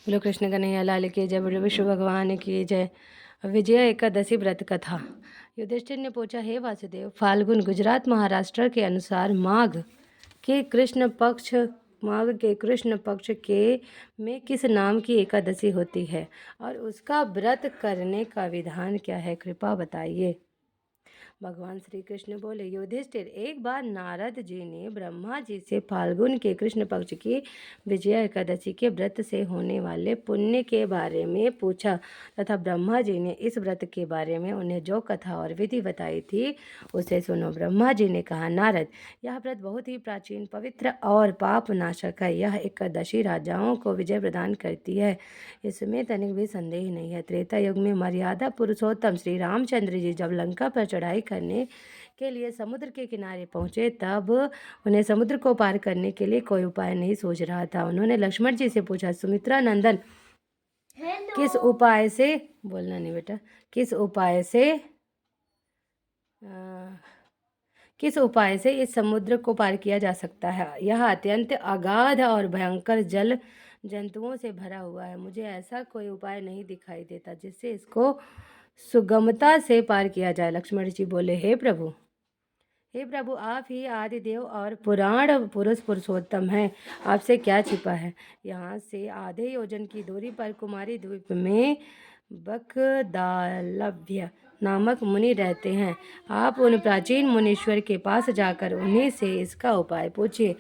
बोलो कृष्ण कन्हैया लाल की जय, बोलो विष्णु भगवान की जय। विजया एकादशी व्रत कथा। युधिष्ठिर ने पूछा, हे वासुदेव, फाल्गुन गुजरात महाराष्ट्र के अनुसार माघ के कृष्ण पक्ष के में किस नाम की एकादशी होती है और उसका व्रत करने का विधान क्या है, कृपा बताइए। भगवान श्री कृष्ण बोले, युधिष्ठिर, एक बार नारद जी ने ब्रह्मा जी से फाल्गुन के कृष्ण पक्ष की विजया एकादशी के व्रत से होने वाले पुण्य के बारे में पूछा तथा ब्रह्मा जी ने इस व्रत के बारे में उन्हें जो कथा और विधि बताई थी उसे सुनो। ब्रह्मा जी ने कहा, नारद, यह व्रत बहुत ही प्राचीन, पवित्र और पाप नाशक है। यह एकादशी राजाओं को विजय प्रदान करती है, इसमें तनिक भी संदेह नहीं है। त्रेता युग में मर्यादा पुरुषोत्तम श्री रामचंद्र जी जब लंका पर चढ़ाई करने के लिए समुद्र के किनारे पहुंचे तब उन्हें समुद्र को पार करने के लिए कोई उपाय नहीं सूझ रहा था। उन्होंने लक्ष्मण जी से पूछा, सुमित्रा नंदन, किस उपाय से बोलना नहीं बेटा, किस उपाय से इस समुद्र को पार किया जा सकता है। यह अत्यंत अगाध और भयंकर जल जंतुओं से भरा हुआ है। मुझे ऐसा कोई उपाय नहीं दिखाई देता जिससे इसको सुगमता से पार किया जाए। लक्ष्मण जी बोले, हे प्रभु, आप ही आदिदेव और पुराण पुरुष पुरुषोत्तम हैं, आपसे क्या छिपा है। यहाँ से आधे योजन की दूरी पर कुमारी द्वीप में बकदालभ्य नामक मुनि रहते हैं। आप उन प्राचीन मुनीश्वर के पास जाकर उन्हीं से इसका उपाय पूछिए।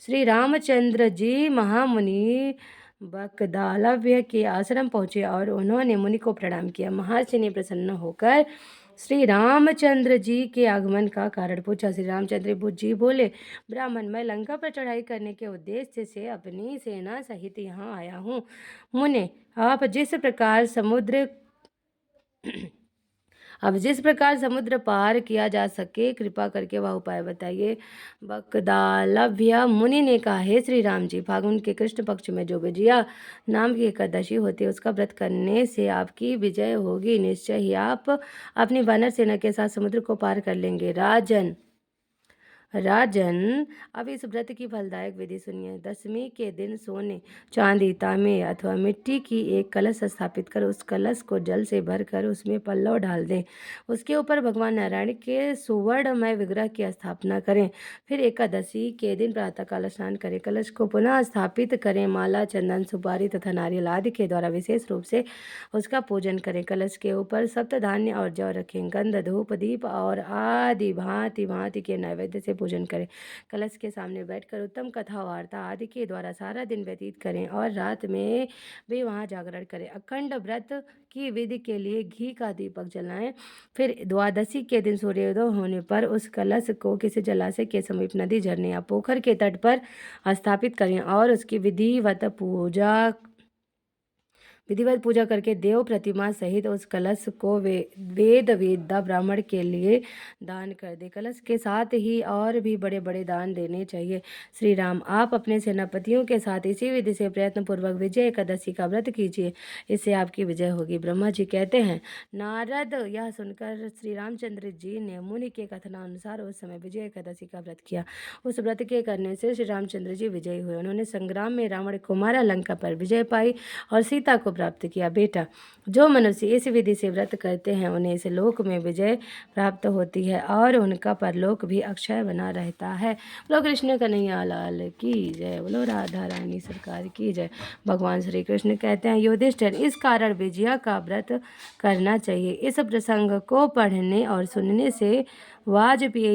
श्री रामचंद्र जी महामुनि बकदालभ्य के आश्रम पहुँचे और उन्होंने मुनि को प्रणाम किया। महर्षि ने प्रसन्न होकर श्री रामचंद्र जी के आगमन का कारण पूछा। श्री रामचंद्र जी बोले, ब्राह्मण, मैं लंका पर चढ़ाई करने के उद्देश्य से अपनी सेना सहित यहाँ आया हूँ। मुने, आप जिस प्रकार समुद्र पार किया जा सके, कृपा करके वह उपाय बताइए। बकदालभ्य मुनि ने कहा, हे श्री राम जी, फाल्गुन के कृष्ण पक्ष में जो विजया नाम की एकादशी होती है उसका व्रत करने से आपकी विजय होगी। निश्चय ही आप अपनी वानर सेना के साथ समुद्र को पार कर लेंगे। राजन, अब इस व्रत की फलदायक विधि सुनिए। दशमी के दिन सोने, चांदी, तांबे अथवा मिट्टी की एक कलश स्थापित कर उस कलश को जल से भरकर उसमें पल्लव डाल दें। उसके ऊपर भगवान नारायण के सुवर्णमय विग्रह की स्थापना करें। फिर एकादशी के दिन प्रातःकाल स्नान करें, कलश को पुनः स्थापित करें, माला, चंदन, सुपारी तथा नारियल आदि के द्वारा विशेष रूप से उसका पूजन करें। कलश के ऊपर सप्त धान्य और जौ रखें, गंध, धूप, दीप और आदि भांति भांति के नैवेद्य से पूजन करें। कलश के सामने बैठकर उत्तम कथा वार्ता आदि के द्वारा सारा दिन व्यतीत करें और रात में भी वहाँ जागरण करें। अखंड व्रत की विधि के लिए घी का दीपक जलाएं। फिर द्वादशी के दिन सूर्योदय होने पर उस कलश को किसी जलाशय के समीप, नदी, झरने या पोखर के तट पर स्थापित करें और उसकी विधिवत पूजा करके देव प्रतिमा सहित उस कलश को वेदा ब्राह्मण के लिए दान कर दे। कलश के साथ ही और भी बड़े बड़े दान देने चाहिए। श्री राम, आप अपने सेनापतियों के साथ इसी विधि से प्रयत्न पूर्वक विजय एकादशी का व्रत कीजिए, इससे आपकी विजय होगी। ब्रह्मा जी कहते हैं, नारद, यह सुनकर श्री रामचंद्र जी ने मुनि के कथनानुसार उस समय विजय एकादशी का व्रत किया। उस व्रत के करने से श्री रामचंद्र जी विजयी हुए। उन्होंने संग्राम में रावण को मारा, लंका पर विजय पाई और सीता को प्राप्त किया। बेटा, जो मनुष्य इस विधि से व्रत करते हैं उन्हें इस लोक में विजय प्राप्त होती है और उनका परलोक भी अक्षय बना रहता है। बोलो कृष्ण कन्हैया लाल की जय, बोलो राधा रानी सरकार की जय। भगवान श्री कृष्ण कहते हैं, युधिष्ठिर, इस कारण विजया का व्रत करना चाहिए। इस प्रसंग को पढ़ने और सुनने से वाजपेयी